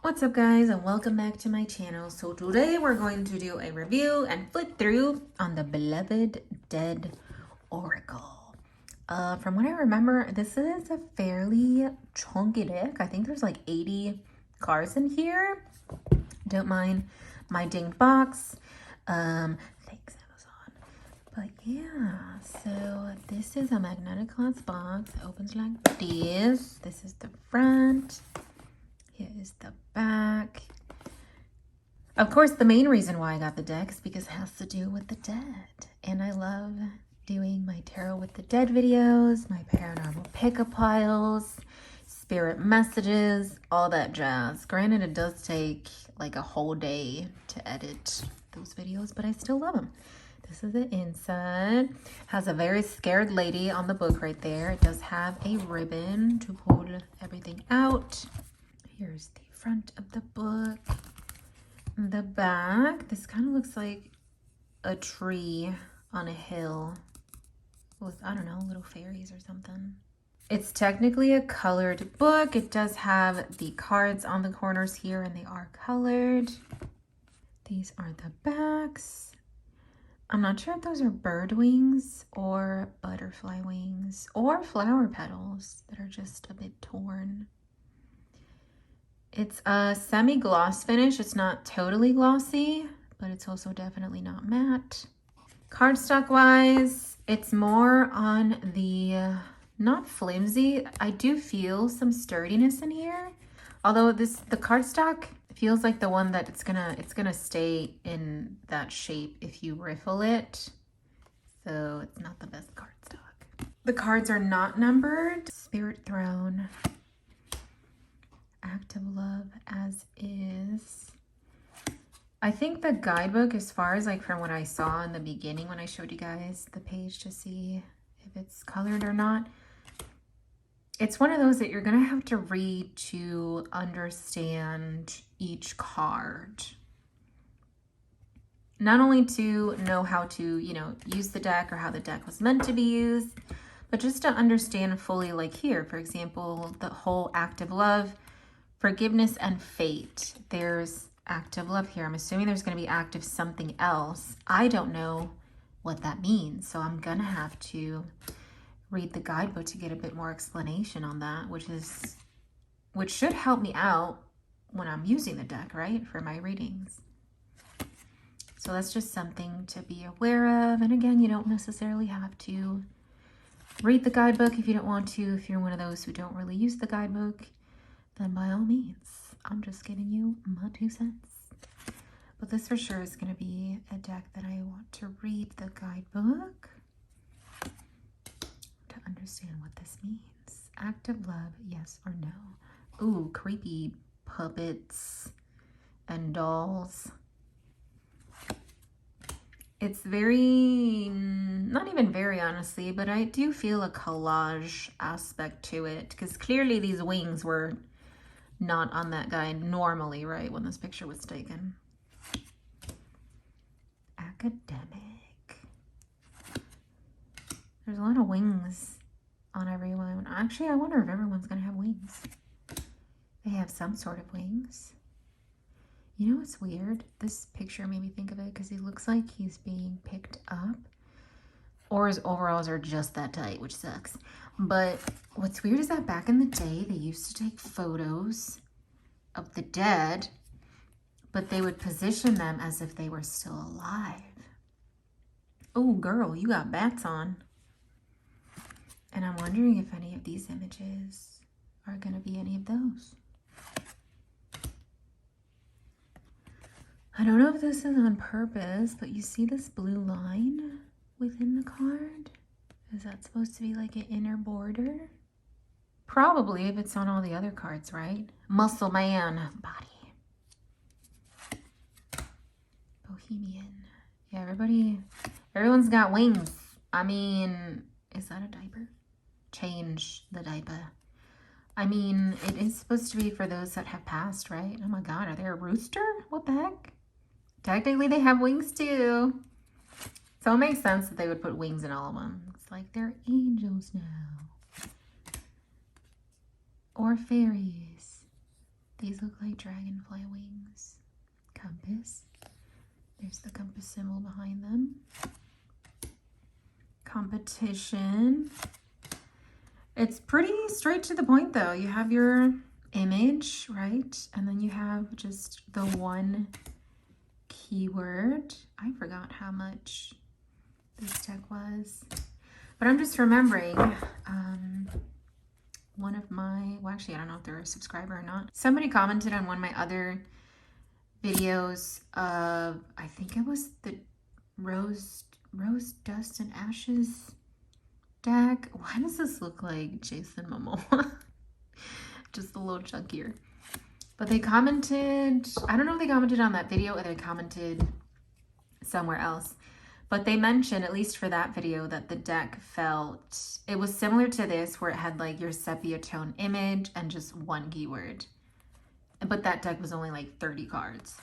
What's up guys, and welcome back to my channel. So today we're going to do a review and flip through on the beloved Dead Oracle. From what I remember, this is a fairly chunky deck. I think there's like 80 cards in here. Don't mind my dinged box. Thanks Amazon. But yeah, so this is a magnetic glass box. It opens like this. This is the front. Here is the back. Of course, the main reason why I got the deck is because it has to do with the dead. And I love doing my Tarot with the Dead videos, my paranormal pickup piles, spirit messages, all that jazz. Granted, it does take like a whole day to edit those videos, but I still love them. This is the inside. Has a very scared lady on the book right there. It does have a ribbon to pull everything out. Here's the front of the book. The back, this kind of looks like a tree on a hill with, I don't know, little fairies or something. It's technically a colored book. It does have the cards on the corners here and they are colored. These are the backs. I'm not sure if those are bird wings or butterfly wings or flower petals that are just a bit torn. It's a semi-gloss finish. It's not totally glossy, but it's also definitely not matte. Cardstock wise, it's more on the not flimsy. I do feel some sturdiness in here. Although the cardstock feels like the one that it's gonna stay in that shape if you riffle it. So it's not the best cardstock. The cards are not numbered. Spirit Throne. Active Love as is. I think the guidebook, as far as like from what I saw in the beginning when I showed you guys the page to see if it's colored or not, it's one of those that you're gonna have to read to understand each card. Not only to know how to, use the deck or how the deck was meant to be used, but just to understand fully, like here, for example, the whole active love, forgiveness and fate. There's active love here. I'm assuming there's going to be active something else. I don't know what that means, so I'm going to have to read the guidebook to get a bit more explanation on that, which should help me out when I'm using the deck, right, for my readings. So that's just something to be aware of. And again, you don't necessarily have to read the guidebook if you don't want to. If you're one of those who don't really use the guidebook, then by all means, I'm just giving you my 2 cents. But this for sure is going to be a deck that I want to read the guidebook to understand what this means. Active love, yes or no? Ooh, creepy puppets and dolls. It's very, not even very honestly, but I do feel a collage aspect to it because clearly these wings were not on that guy normally, right, when this picture was taken. Academic. There's a lot of wings on everyone. Actually, I wonder if everyone's gonna have wings. They have some sort of wings. You know what's weird? This picture made me think of it because he looks like he's being picked up, or his overalls are just that tight, which sucks. But what's weird is that back in the day, they used to take photos of the dead, but they would position them as if they were still alive. Oh, girl, you got bats on. And I'm wondering if any of these images are going to be any of those. I don't know if this is on purpose, but you see this blue line within the card? Is that supposed to be like an inner border? Probably if it's on all the other cards, right? Muscle man, body. Bohemian. Yeah, everyone's got wings. I mean, is that a diaper? Change the diaper. I mean, it is supposed to be for those that have passed, right? Oh my God, are they a rooster? What the heck? Technically, they have wings too. So it makes sense that they would put wings in all of them. It's like they're angels now. Or fairies. These look like dragonfly wings. Compass. There's the compass symbol behind them. Competition. It's pretty straight to the point though. You have your image, right? And then you have just the one keyword. I forgot how much this deck was. But I'm just remembering one of my, well actually I don't know if they're a subscriber or not. Somebody commented on one of my other videos of, I think it was the Rose Dust and Ashes deck. Why does this look like Jason Momoa? Just a little chunkier. But they commented, I don't know if they commented on that video or they commented somewhere else. But they mentioned, at least for that video, that the deck felt, it was similar to this where it had like your sepia tone image and just one keyword. But that deck was only like 30 cards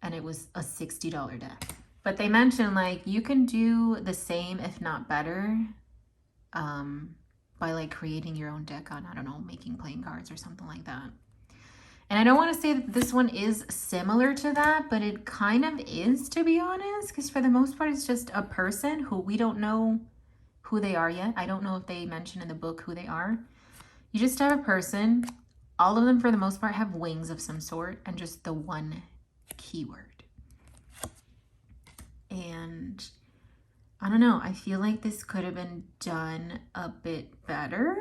and it was a $60 deck. But they mentioned like you can do the same, if not better, by like creating your own deck on, I don't know, making playing cards or something like that. And I don't want to say that this one is similar to that, but it kind of is, to be honest, because for the most part, it's just a person who we don't know who they are yet. I don't know if they mention in the book who they are. You just have a person. All of them, for the most part, have wings of some sort and just the one keyword. And I don't know. I feel like this could have been done a bit better.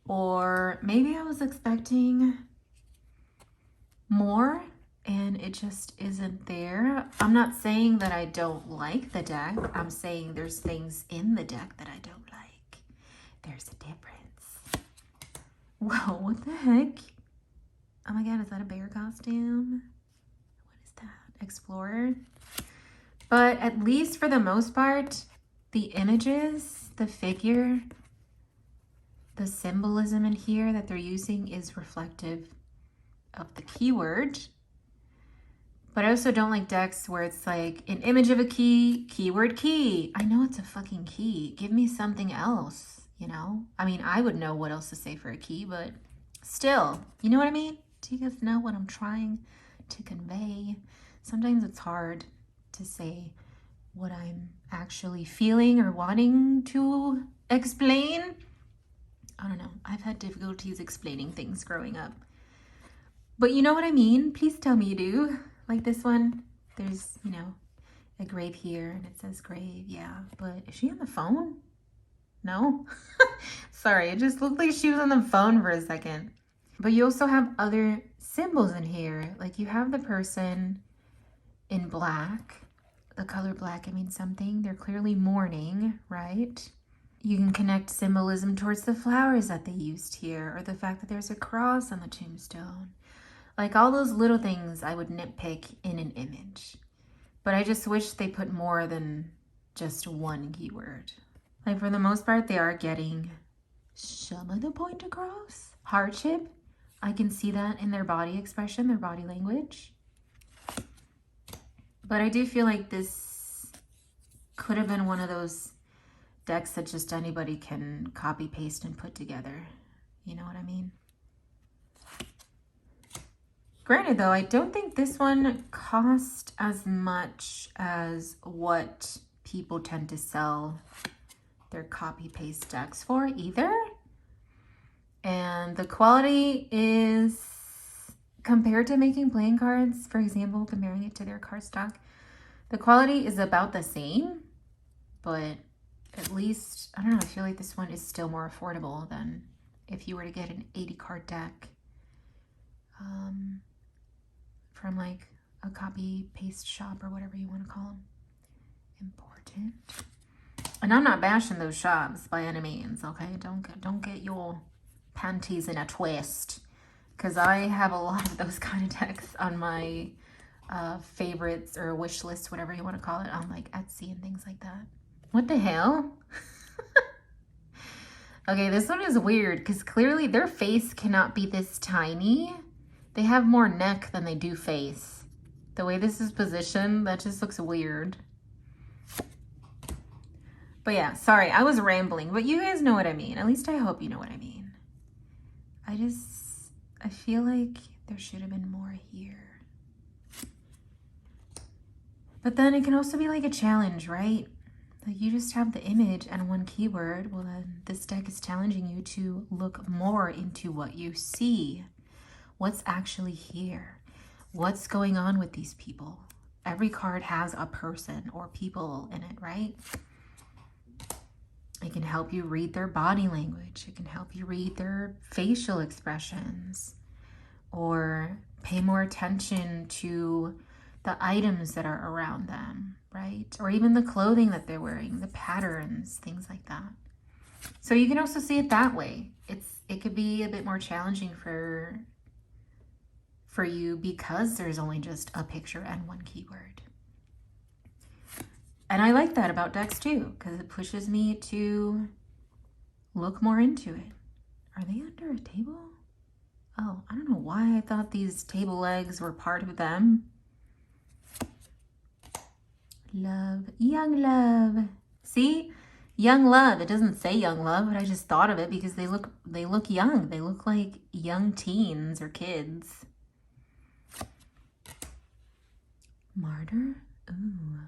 Or maybe I was expecting more and it just isn't there. I'm not saying that I don't like the deck. I'm saying there's things in the deck that I don't like. There's a difference. Whoa, what the heck? Oh my God, is that a bear costume? What is that? Explorer? But at least for the most part, the images, the figure, the symbolism in here that they're using is reflective of the keyword. But I also don't like decks where it's like an image of a key, keyword key. I know it's a fucking key. Give me something else, you know? I mean, I would know what else to say for a key, but still, you know what I mean? Do you guys know what I'm trying to convey? Sometimes it's hard to say what I'm actually feeling or wanting to explain. I don't know. I've had difficulties explaining things growing up. But you know what I mean? Please tell me you do. Like this one, there's, you know, a grave here and it says grave. Yeah, but is she on the phone? No? Sorry, it just looked like she was on the phone for a second. But you also have other symbols in here. Like you have the person in black. The color black, it means something. They're clearly mourning, right? You can connect symbolism towards the flowers that they used here or the fact that there's a cross on the tombstone. Like all those little things I would nitpick in an image. But I just wish they put more than just one keyword. Like for the most part, they are getting some of the point across. Hardship, I can see that in their body expression, their body language. But I do feel like this could have been one of those decks that just anybody can copy, paste, and put together. You know what I mean? Granted, though, I don't think this one cost as much as what people tend to sell their copy-paste decks for either. And the quality is, compared to making playing cards, for example, comparing it to their cardstock, the quality is about the same, but at least, I don't know, I feel like this one is still more affordable than if you were to get an 80 card deck from like a copy paste shop or whatever you want to call them. Important. And I'm not bashing those shops by any means, okay? Don't get your panties in a twist, because I have a lot of those kind of decks on my favorites or wish list, whatever you want to call it, on like Etsy and things like that. What the hell? Okay, this one is weird because clearly their face cannot be this tiny. They have more neck than they do face. The way this is positioned, that just looks weird. But yeah, sorry, I was rambling, but you guys know what I mean. At least I hope you know what I mean. I feel like there should have been more here. But then it can also be like a challenge, right? Like you just have the image and one keyword. Well, then this deck is challenging you to look more into what you see. What's actually here? What's going on with these people? Every card has a person or people in it, right? It can help you read their body language. It can help you read their facial expressions, or pay more attention to the items that are around them, right? Or even the clothing that they're wearing, the patterns, things like that. So you can also see it that way. It could be a bit more challenging for you because there's only just a picture and one keyword. And I like that about decks too, because it pushes me to look more into it. Are they under a table? Oh, I don't know why I thought these table legs were part of them. Love, young love. See? Young love. It doesn't say young love, but I just thought of it because they look young. They look like young teens or kids. Martyr? Ooh.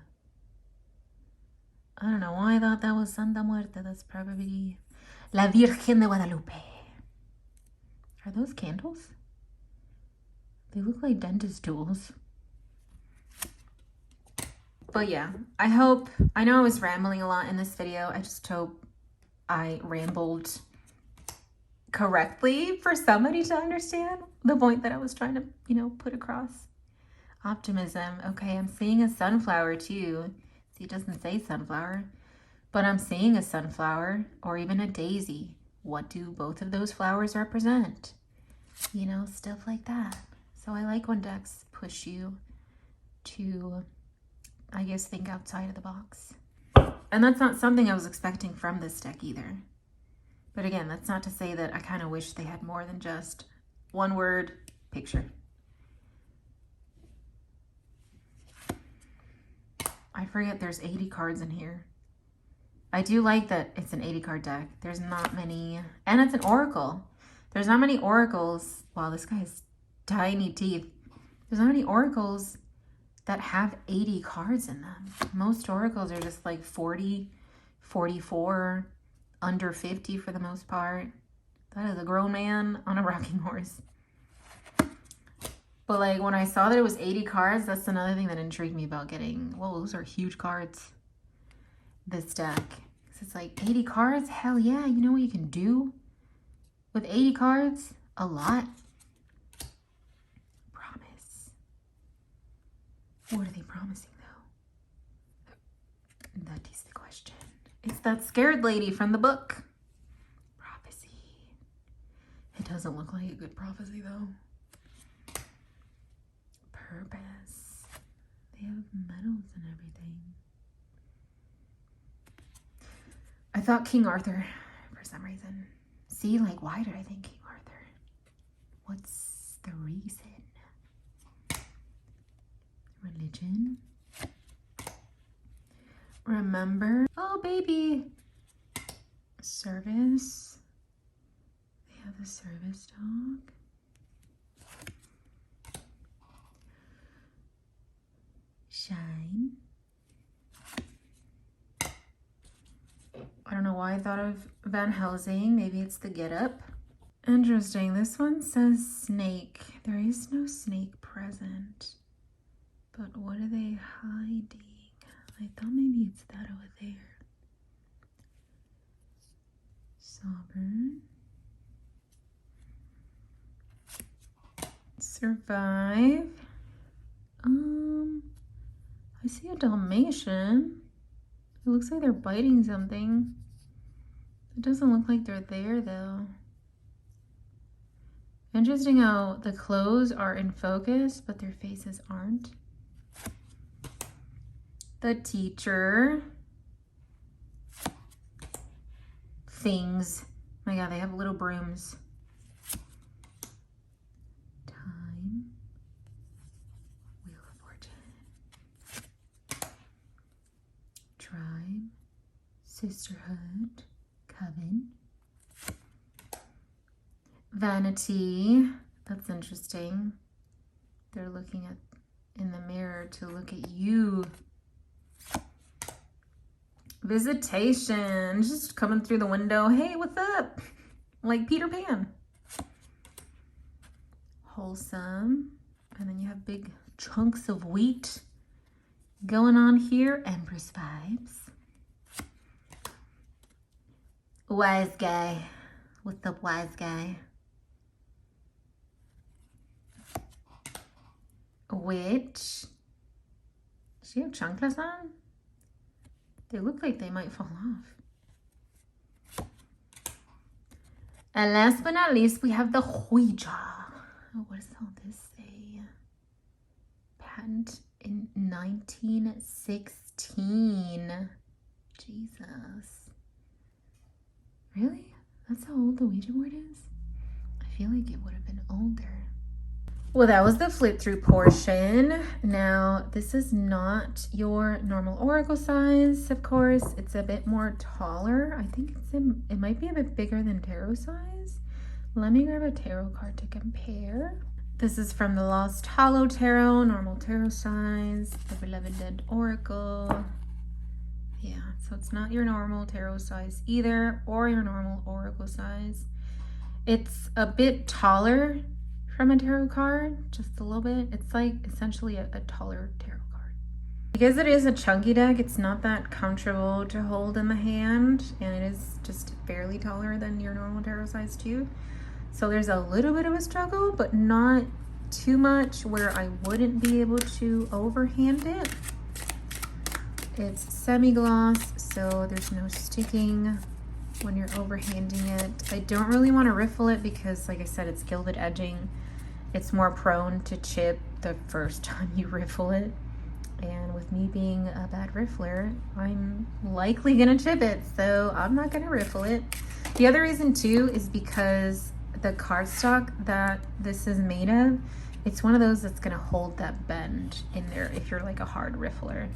I don't know why I thought that was Santa Muerte. That's probably La Virgen de Guadalupe. Are those candles? They look like dentist tools. But yeah, I know I was rambling a lot in this video. I just hope I rambled correctly for somebody to understand the point that I was trying to, put across. Optimism. Okay, I'm seeing a sunflower too. See, it doesn't say sunflower, but I'm seeing a sunflower or even a daisy. What do both of those flowers represent? Stuff like that. So I like when decks push you to, I guess, think outside of the box. And that's not something I was expecting from this deck either. But again, that's not to say that I kind of wish they had more than just one word picture. I forget there's 80 cards in here. I do like that it's an 80 card deck. There's not many, and it's an oracle. There's not many oracles. Wow, this guy has tiny teeth. There's not many oracles that have 80 cards in them. Most oracles are just like 40, 44, under 50 for the most part. That is a grown man on a rocking horse. But like when I saw that it was 80 cards, that's another thing that intrigued me about getting, whoa, those are huge cards, this deck. It's like 80 cards? Hell yeah, you know what you can do with 80 cards? A lot. Promise. What are they promising though? That is the question. It's that scared lady from the book. Prophecy. It doesn't look like a good prophecy though. Purpose. They have medals and everything. I thought King Arthur for some reason. See, like, why did I think King Arthur? What's the reason? Religion. Remember. Oh, baby. Service. They have the service dog. Shine. I don't know why I thought of Van Helsing. Maybe it's the get up. Interesting. This one says snake. There is no snake present. But what are they hiding? I thought maybe it's that over there. Sovereign. Survive. I see a Dalmatian. It looks like they're biting something. It doesn't look like they're there though. Interesting how the clothes are in focus, but their faces aren't. The teacher. Things. Oh my god, they have little brooms. Time. Wheel of Fortune. Tribe. Sisterhood. Coven. Vanity. That's interesting. They're looking at in the mirror to look at you. Visitation, just coming through the window. Hey, what's up? Like Peter Pan. Wholesome. And then you have big chunks of wheat going on here. Empress vibes. Wise guy. What's up, wise guy? Witch. Does she have chanclas on? They look like they might fall off. And last but not least, we have the Ouija. Oh, what does all this say? Patent in 1916. Jesus. Really? That's how old the Ouija board is? I feel like it would have been older. Well, that was the flip through portion. Now, this is not your normal oracle size, of course. It's a bit more taller. I think it might be a bit bigger than tarot size. Let me grab a tarot card to compare. This is from the Lost Hollow Tarot, normal tarot size, the Beloved Dead Oracle. Yeah, so it's not your normal tarot size either, or your normal oracle size. It's a bit taller from a tarot card, just a little bit. It's like essentially a taller tarot card. Because it is a chunky deck, it's not that comfortable to hold in the hand, and it is just barely taller than your normal tarot size too. So there's a little bit of a struggle, but not too much where I wouldn't be able to overhand it. It's semi-gloss, so there's no sticking when you're overhanding it. I don't really want to riffle it because, like I said, it's gilded edging. It's more prone to chip the first time you riffle it. And with me being a bad riffler, I'm likely gonna chip it, so I'm not gonna riffle it. The other reason too is because the cardstock that this is made of, it's one of those that's gonna hold that bend in there if you're like a hard riffler.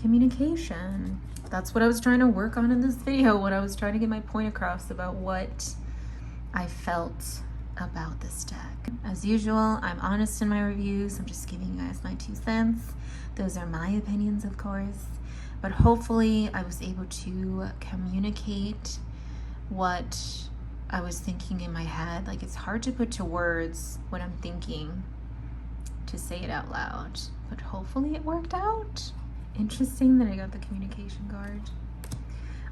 Communication. That's what I was trying to work on in this video, when I was trying to get my point across about what I felt about this deck. As usual, I'm honest in my reviews. I'm just giving you guys my 2 cents. Those are my opinions, of course, but hopefully I was able to communicate what I was thinking in my head. Like, it's hard to put to words what I'm thinking, to say it out loud, but hopefully it worked out. Interesting that I got the communication card.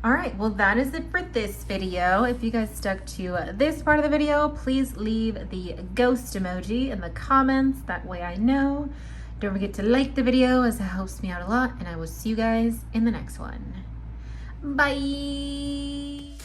All right, well, that is it for this video. If you guys stuck to this part of the video, please leave the ghost emoji in the comments. That way I know. Don't forget to like the video, as it helps me out a lot, and I will see you guys in the next one. Bye.